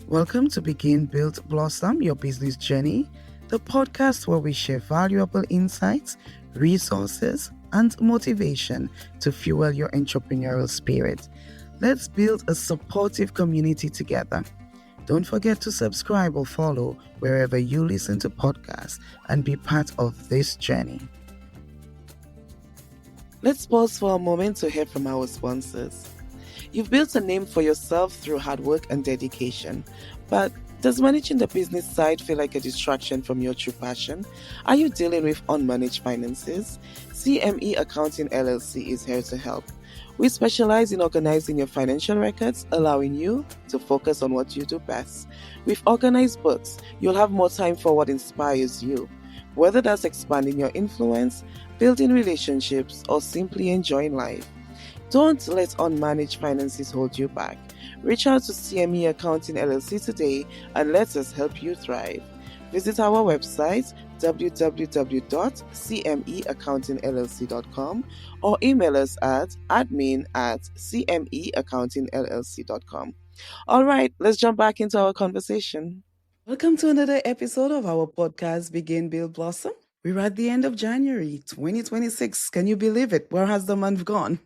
Welcome to Begin, Build, Blossom Your Business Journey, the podcast where we share valuable insights, resources, and motivation to fuel your entrepreneurial spirit. Let's build a supportive community together. Don't forget to subscribe or follow wherever you listen to podcasts and be part of this journey. Let's pause for a moment to hear from our sponsors. You've built a name for yourself through hard work and dedication, but does managing the business side feel like a distraction from your true passion? Are you dealing with unmanaged finances? CME Accounting LLC is here to help. We specialize in organizing your financial records, allowing you to focus on what you do best. With organized books, you'll have more time for what inspires you. Whether that's expanding your influence, building relationships, or simply enjoying life. Don't let unmanaged finances hold you back. Reach out to CME Accounting LLC today and let us help you thrive. Visit our website www.cmeaccountingllc.com or email us at admin@cmeaccountingllc.com. All right, let's jump back into our conversation. Welcome to another episode of our podcast, Begin, Build, Blossom. We're at the end of January 2026. Can you believe it? Where has the month gone?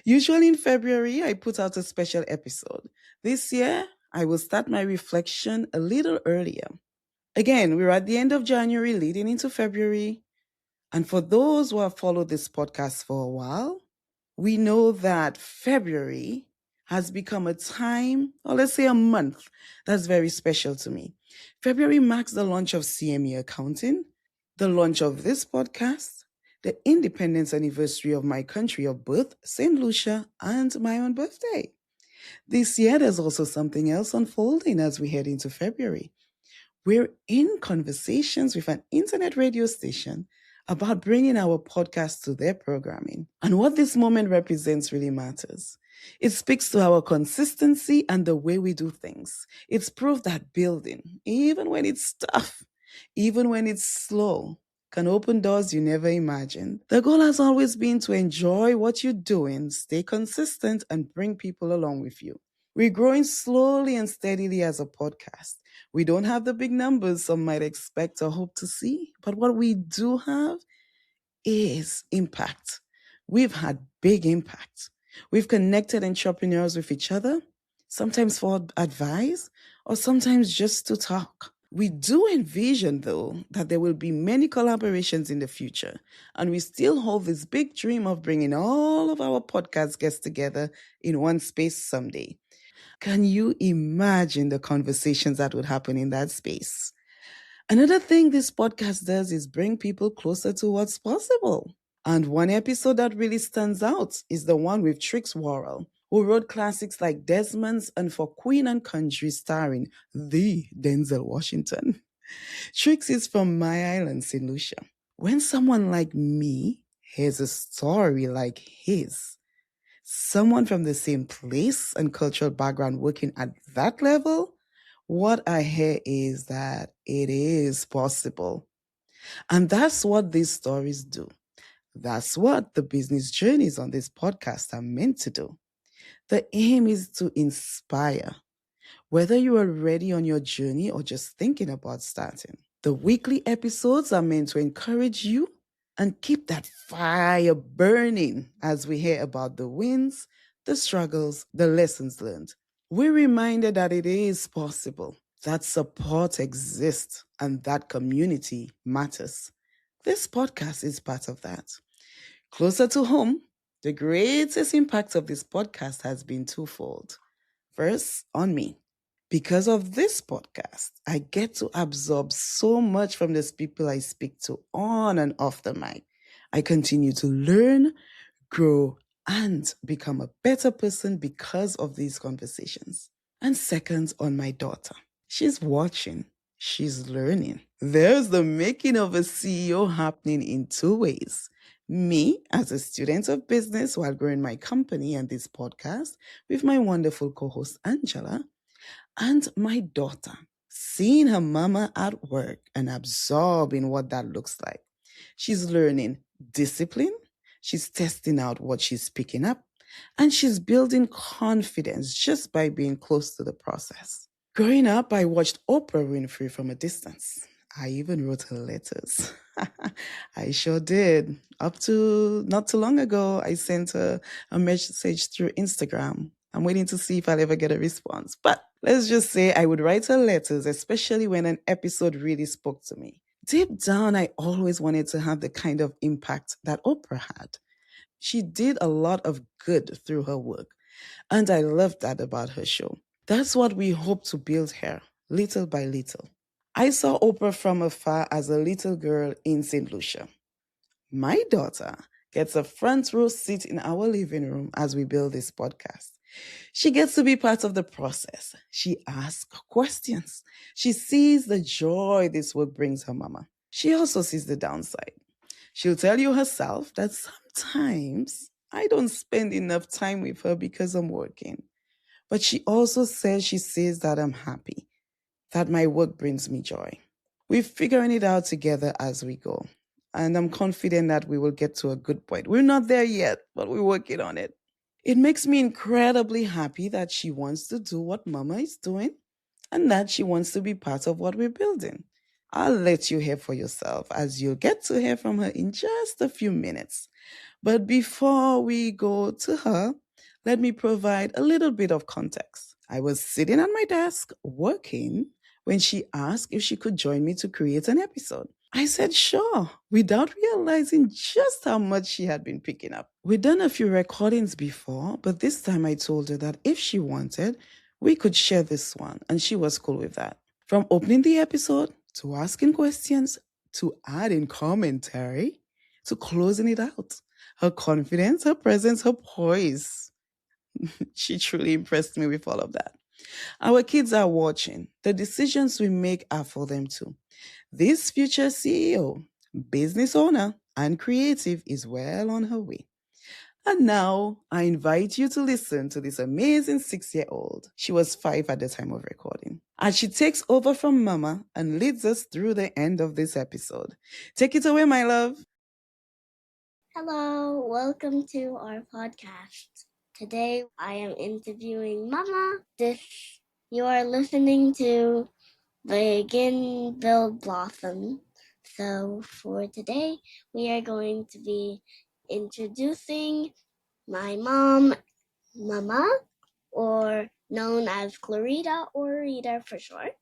Usually in February, I put out a special episode. This year, I will start my reflection a little earlier. Again, we're at the end of January, leading into February. And for those who have followed this podcast for a while, we know that February has become a time, or let's say a month, that's very special to me. February marks the launch of CME Accounting, the launch of this podcast, the independence anniversary of my country of birth, St. Lucia, and my own birthday. This year, there's also something else unfolding as we head into February. We're in conversations with an internet radio station about bringing our podcast to their programming. And what this moment represents really matters. It speaks to our consistency and the way we do things. It's proof that building, even when it's tough, even when it's slow, can open doors you never imagined. The goal has always been to enjoy what you're doing, stay consistent, and bring people along with you. We're growing slowly and steadily as a podcast. We don't have the big numbers some might expect or hope to see, but what we do have is impact. We've had big impact. We've connected entrepreneurs with each other, sometimes for advice or sometimes just to talk. We do envision, though, that there will be many collaborations in the future, and we still hold this big dream of bringing all of our podcast guests together in one space someday. Can you imagine the conversations that would happen in that space? Another thing this podcast does is bring people closer to what's possible. And one episode that really stands out is the one with Trix Worrell, who wrote classics like Desmond's and For Queen and Country, starring the Denzel Washington. Trix is from my island, St. Lucia. When someone like me hears a story like his, someone from the same place and cultural background working at that level, what I hear is that it is possible. And that's what these stories do. That's what the business journeys on this podcast are meant to do. The aim is to inspire, whether you are ready on your journey or just thinking about starting. The weekly episodes are meant to encourage you and keep that fire burning as we hear about the wins, the struggles, the lessons learned. We're reminded that it is possible, that support exists, and that community matters. This podcast is part of that. Closer to home, the greatest impact of this podcast has been twofold. First, on me. Because of this podcast, I get to absorb so much from these people I speak to on and off the mic. I continue to learn, grow, and become a better person because of these conversations. And second, on my daughter. She's watching. She's learning. There's the making of a CEO happening in two ways. Me as a student of business while growing my company and this podcast with my wonderful co-host Angela, and my daughter seeing her mama at work and absorbing what that looks like. She's learning discipline, she's testing out what she's picking up, and she's building confidence just by being close to the process. Growing up, I watched Oprah Winfrey from a distance. I even wrote her letters. I sure did. Up to not too long ago, I sent her a message through Instagram. I'm waiting to see if I'll ever get a response. But let's just say I would write her letters, especially when an episode really spoke to me. Deep down, I always wanted to have the kind of impact that Oprah had. She did a lot of good through her work, and I loved that about her show. That's what we hope to build here, little by little. I saw Oprah from afar as a little girl in St. Lucia. My daughter gets a front row seat in our living room as we build this podcast. She gets to be part of the process. She asks questions. She sees the joy this work brings her mama. She also sees the downside. She'll tell you herself that sometimes I don't spend enough time with her because I'm working. But she also says she sees that I'm happy, that my work brings me joy. We're figuring it out together as we go. And I'm confident that we will get to a good point. We're not there yet, but we're working on it. It makes me incredibly happy that she wants to do what Mama is doing and that she wants to be part of what we're building. I'll let you hear for yourself as you'll get to hear from her in just a few minutes. But before we go to her, let me provide a little bit of context. I was sitting at my desk working when she asked if she could join me to create an episode. I said sure, without realizing just how much she had been picking up. We'd done a few recordings before, but this time I told her that if she wanted, we could share this one, and she was cool with that. From opening the episode to asking questions to adding commentary to closing it out. Her confidence, her presence, her poise. She truly impressed me with all of that. Our kids are watching. The decisions we make are for them too. This future CEO, business owner, and creative is well on her way. And now I invite you to listen to this amazing 6-year-old. She was 5 at the time of recording. As she takes over from Mama and leads us through the end of this episode. Take it away, my love. Hello, welcome to our podcast. Today I am interviewing Mama. You are listening to Begin Build Blossom. So for today we are going to be introducing my mom, Mama, or known as Clarita or Rita for short.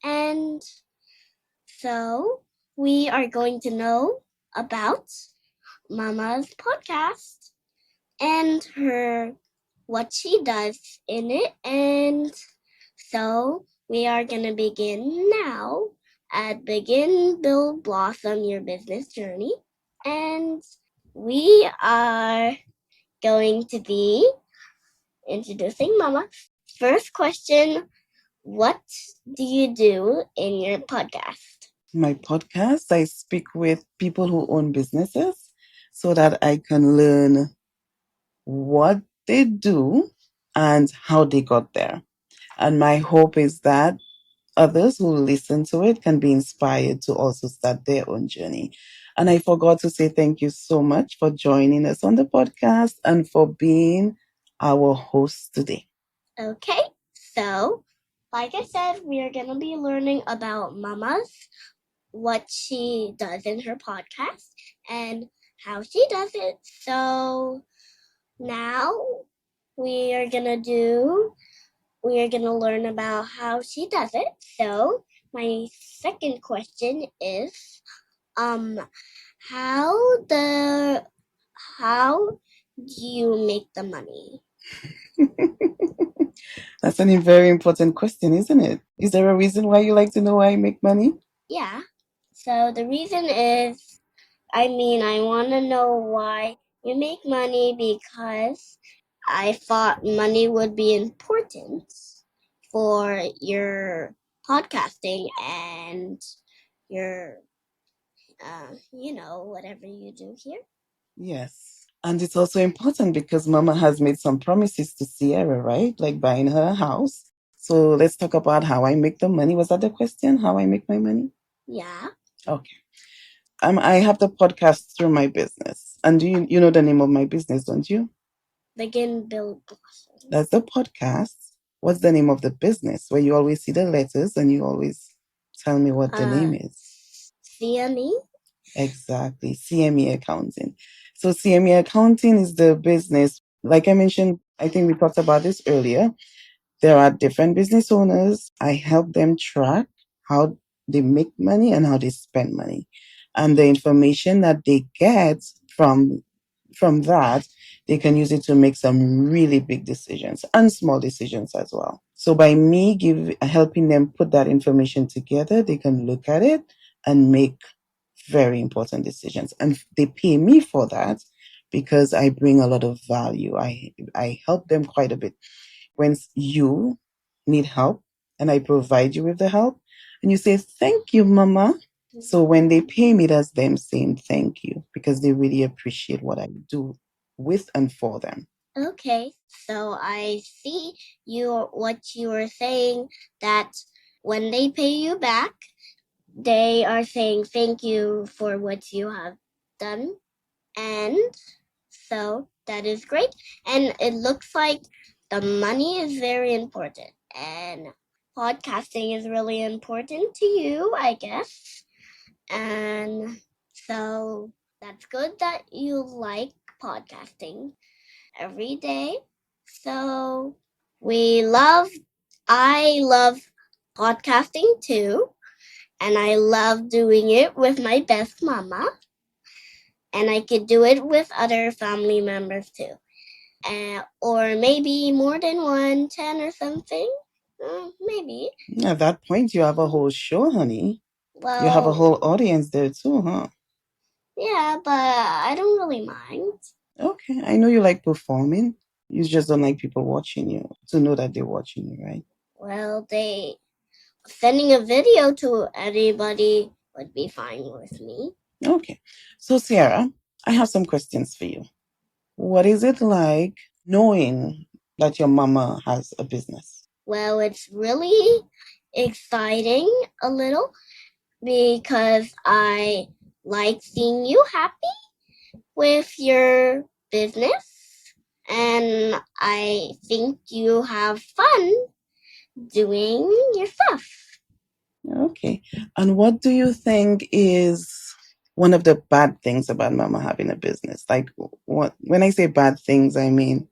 And so we are going to know about Mama's podcast and what she does in it. And so we are going to begin now at Begin Build Blossom Your Business Journey. And we are going to be introducing Mama. First question, what do you do in your podcast? My podcast, I speak with people who own businesses so that I can learn what they do and how they got there. And my hope is that others who listen to it can be inspired to also start their own journey. And I forgot to say thank you so much for joining us on the podcast and for being our host today. Okay, so like I said, we are going to be learning about Mama's, what she does in her podcast, and how she does it. So now we are going to learn about how she does it. So my second question is, how the how do you make the money? That's a very important question, isn't it? Is there a reason why you like to know why I make money? Yeah. So the reason is, I want to know why you make money, because I thought money would be important for your podcasting and your, whatever you do here. Yes. And it's also important because Mama has made some promises to Sierra, right? Like buying her a house. So let's talk about how I make the money. Was that the question? How I make my money? Yeah. Okay. I have the podcast through my business. And do you know the name of my business, don't you? Begin Build Blossom. That's the podcast. What's the name of the business where you always see the letters and you always tell me what the name is? CME? Exactly, CME Accounting. So CME Accounting is the business. Like I mentioned, I think we talked about this earlier. There are different business owners. I help them track how they make money and how they spend money. And the information that they get from that, they can use it to make some really big decisions and small decisions as well. So by me helping them put that information together, they can look at it and make very important decisions. And they pay me for that because I bring a lot of value. I help them quite a bit when you need help and I provide you with the help and you say, "Thank you, Mama." So when they pay me, that's them saying thank you because they really appreciate what I do with and for them. Okay, so I see what you were saying, that when they pay you back, they are saying thank you for what you have done. And so that is great. And it looks like the money is very important. And podcasting is really important to you, I guess. And so that's good that you like podcasting every day. So I love podcasting too. And I love doing it with my best mama. And I could do it with other family members too. Or maybe more than one, 10 or something. Maybe. At that point, you have a whole show, honey. You have a Well, whole audience there too, huh? yeah, but I don't really mind. Okay, I know you like performing. You just don't like people watching you to know that they're watching you, right? Well, sending a video to anybody would be fine with me. Okay. So, Sierra, I have some questions for you. What is it like knowing that your mama has a business? Well, it's really exciting a little because I like seeing you happy with your business, and I think you have fun doing your stuff. Okay. And what do you think is one of the bad things about mama having a business? Like, what, when I say bad things, I mean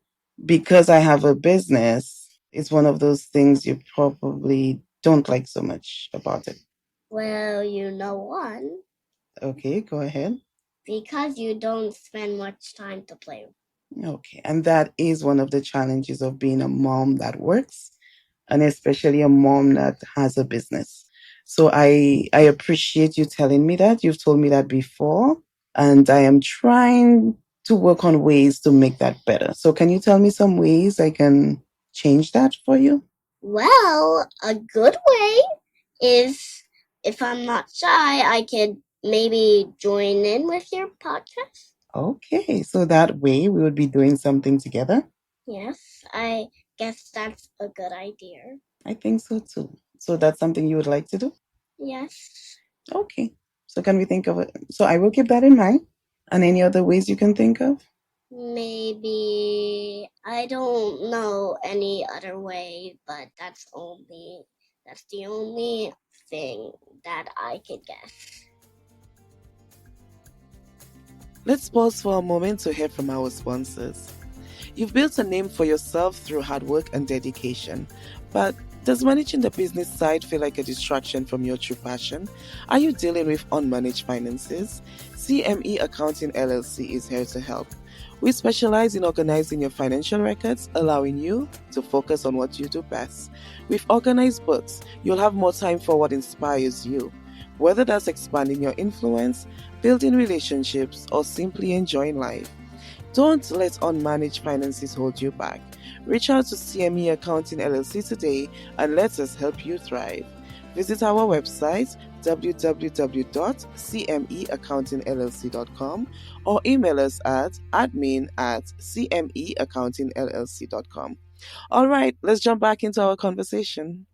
because I have a business, it's one of those things you probably don't like so much about it. Well, you know one, Okay, go ahead. because you don't spend much time to play. Okay. And that is one of the challenges of being a mom that works, and especially a mom that has a business. So I appreciate you telling me that. You've told me that before, and I am trying to work on ways to make that better. So can you tell me some ways I can change that for you? Well, a good way is, if I'm not shy, I could maybe join in with your podcast. Okay, so that way we would be doing something together. Yes, I guess that's a good idea. I think so too. So that's something you would like to do? Yes. Okay. So can we think of it? So I will keep that in mind. And any other ways you can think of? Maybe I don't know any other way, but that's the only thing that I could guess. Let's pause for a moment to hear from our sponsors. You've built a name for yourself through hard work and dedication, but does managing the business side feel like a distraction from your true passion? Are you dealing with unmanaged finances? CME Accounting LLC is here to help. We specialize in organizing your financial records, allowing you to focus on what you do best. With organized books, you'll have more time for what inspires you. Whether that's expanding your influence, building relationships, or simply enjoying life. Don't let unmanaged finances hold you back. Reach out to CME Accounting LLC today and let us help you thrive. Visit our website www.cmeaccountingllc.com or email us at admin@cmeaccountingllc.com. All right, let's jump back into our conversation.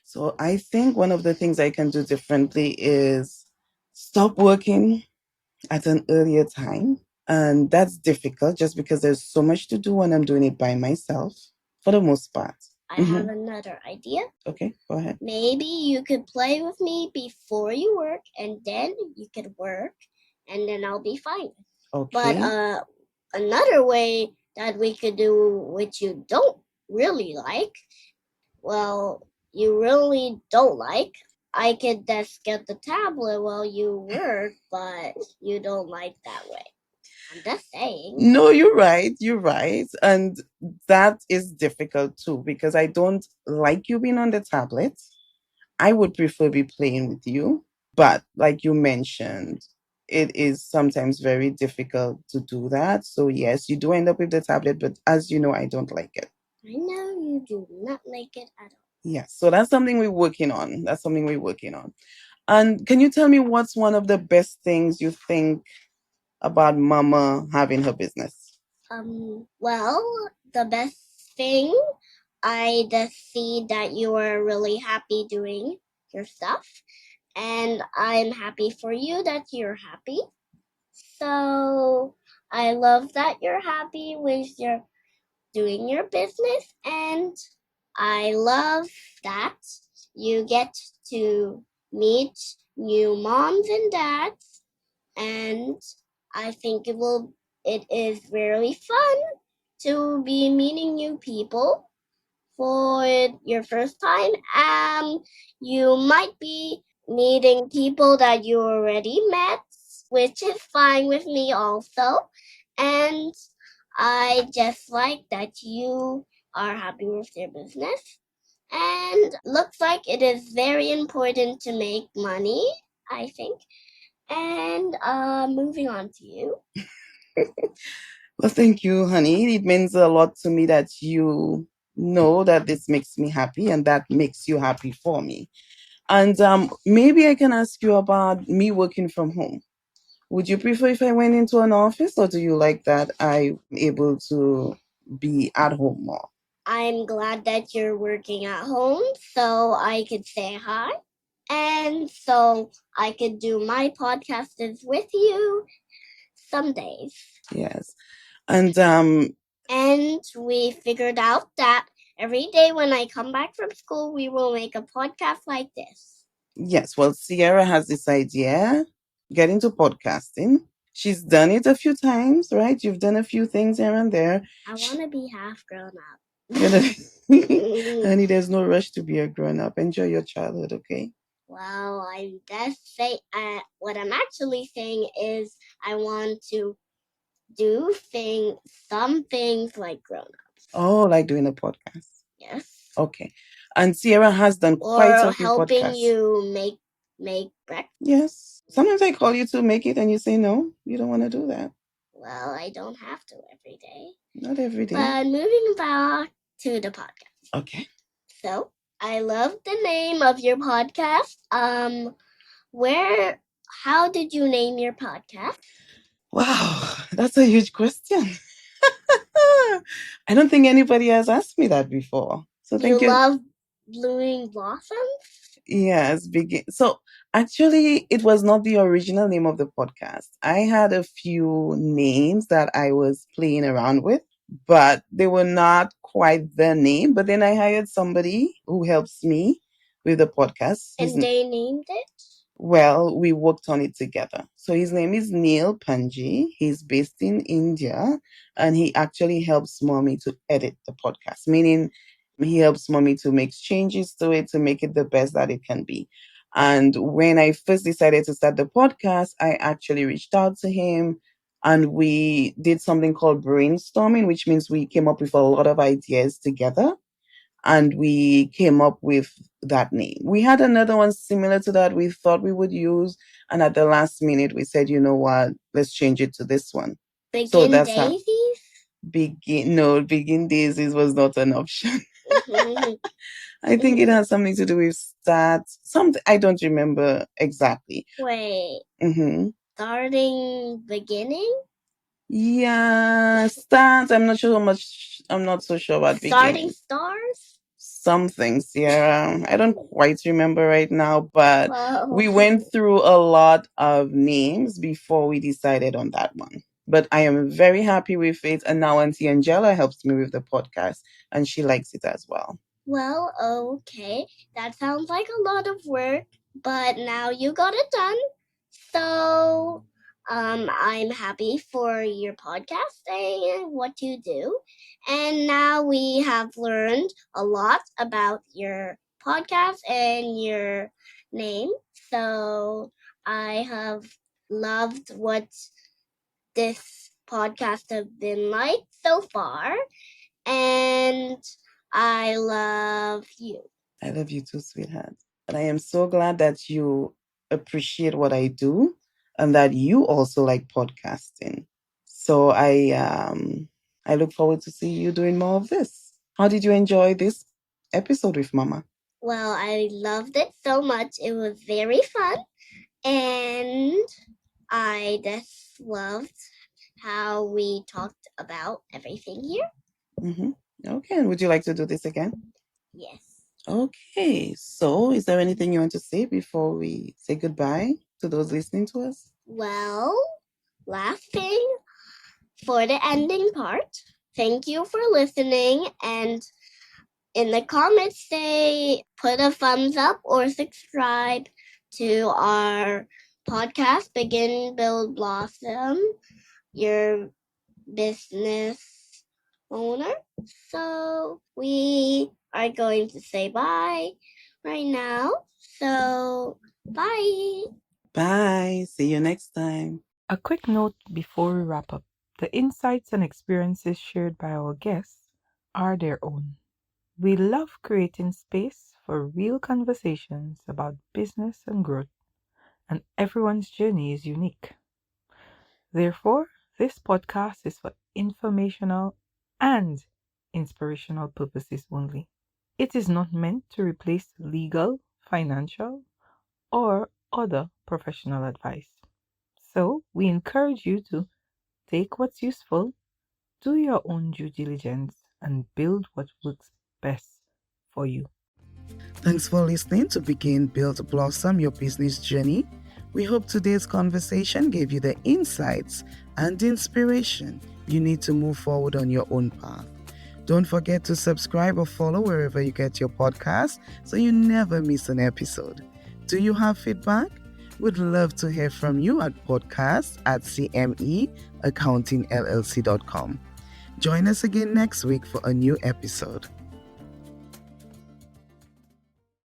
So I think one of the things I can do differently is stop working at an earlier time. And that's difficult just because there's so much to do when I'm doing it by myself for the most part. I have another idea. Okay, go ahead. Maybe you could play with me before you work, and then you could work, and then I'll be fine. Okay. But another way that we could do which you don't really like, well, you really don't like, I could just get the tablet while you work, but you don't like that way. I'm just saying. No, you're right. You're right. And that is difficult too because I don't like you being on the tablet. I would prefer be playing with you. But like you mentioned, it is sometimes very difficult to do that. So, yes, you do end up with the tablet, but as you know, I don't like it. I know you do not like it at all. Yes. So, that's something we're working on. That's something we're working on. And can you tell me what's one of the best things you think about Mama having her business? Well, the best thing, I just see that you are really happy doing your stuff, and I'm happy for you that you're happy. So I love that you're happy with your doing your business, and I love that you get to meet new moms and dads, and I think it is very fun to be meeting new people for your first time. You might be meeting people that you already met, which is fine with me also. And I just like that you are happy with your business. And looks like it is very important to make money, I think. And moving on to you. Well, thank you, honey. It means a lot to me that you know that this makes me happy and that makes you happy for me. And maybe I can ask you about me working from home. Would you prefer if I went into an office or do you like that I'm able to be at home more? I'm glad that you're working at home so I could say hi. And so I could do my podcasts with you some days. Yes. And And we figured out that every day when I come back from school, we will make a podcast like this. yes, well, Sierra has this idea, get into podcasting. She's done it a few times, right? You've done a few things here and there. I want to be half grown up. Honey, there's no rush to be a grown up. Enjoy your childhood, okay? Well, I'm just say what I'm actually saying is I want to do some things like grown ups. Oh, like doing a podcast. Yes. Okay. And Sierra has done quite Or a few helping podcasts. you make breakfast. Yes. Sometimes I call you to make it and you say no, you don't want to do that. Well, I don't have to every day. Not every day. But moving back to the podcast. Okay. So I love the name of your podcast. How did you name your podcast? Wow, that's a huge question. I don't think anybody has asked me that before. So thank you. Love blooming blossoms? Yes, begin. So actually, it was not the original name of the podcast. I had a few names that I was playing around with, but they were not quite the name. But then I hired somebody who helps me with the podcast. And they named it? Well, we worked on it together. So his name is Neil Panji. He's based in India and he actually helps mommy to edit the podcast, meaning he helps mommy to make changes to it to make it the best that it can be. And when I first decided to start the podcast, I actually reached out to him and we did something called brainstorming, which means we came up with a lot of ideas together and we came up with that name. We had another one similar to that we thought we would use, and at the last minute we said, you know what, let's change it to this one. Begin Daisies? Begin Daisies was not an option. I think it has something to do with start something. I don't remember exactly. Wait. Mm-hmm. Starting beginning? Yeah, start. I'm not sure how much. I'm not so sure about Starting beginning. stars? Some things, yeah. I don't quite remember right now, but we went through a lot of names before we decided on that one. But I am very happy with it. And now Auntie Angela helps me with the podcast and she likes it as well. Well, okay. That sounds like a lot of work, but now you got it done. So, I'm happy for your podcast and what you do. And now we have learned a lot about your podcast and your name. So, I have loved what this podcast has been like so far. And I love you. I love you too, sweetheart. And I am so glad that you appreciate what I do and that you also like podcasting. So I look forward to see you doing more of this. How did you enjoy this episode with Mama? Well, I loved it so much. It was very fun. And I just loved how we talked about everything here. Mm-hmm. Okay, and would you like to do this again? Yes. Okay, so is there anything you want to say before we say goodbye to those listening to us? Well, last thing for the ending part, thank you for listening. And in the comments, say put a thumbs up or subscribe to our podcast, Begin, Build, Blossom, your business owner. So we are going to say bye right now. So bye. Bye. See you next time. A quick note before we wrap up: the insights and experiences shared by our guests are their own. We love creating space for real conversations about business and growth, and everyone's journey is unique. Therefore, this podcast is for informational and inspirational purposes only. It is not meant to replace legal, financial, or other professional advice. So, we encourage you to take what's useful, do your own due diligence, and build what works best for you. Thanks for listening to Begin, Build, Blossom Your Business Journey. We hope today's conversation gave you the insights and inspiration you need to move forward on your own path. Don't forget to subscribe or follow wherever you get your podcast so you never miss an episode. Do you have feedback? We'd love to hear from you at podcast@cmeaccountingllc.com. Join us again next week for a new episode.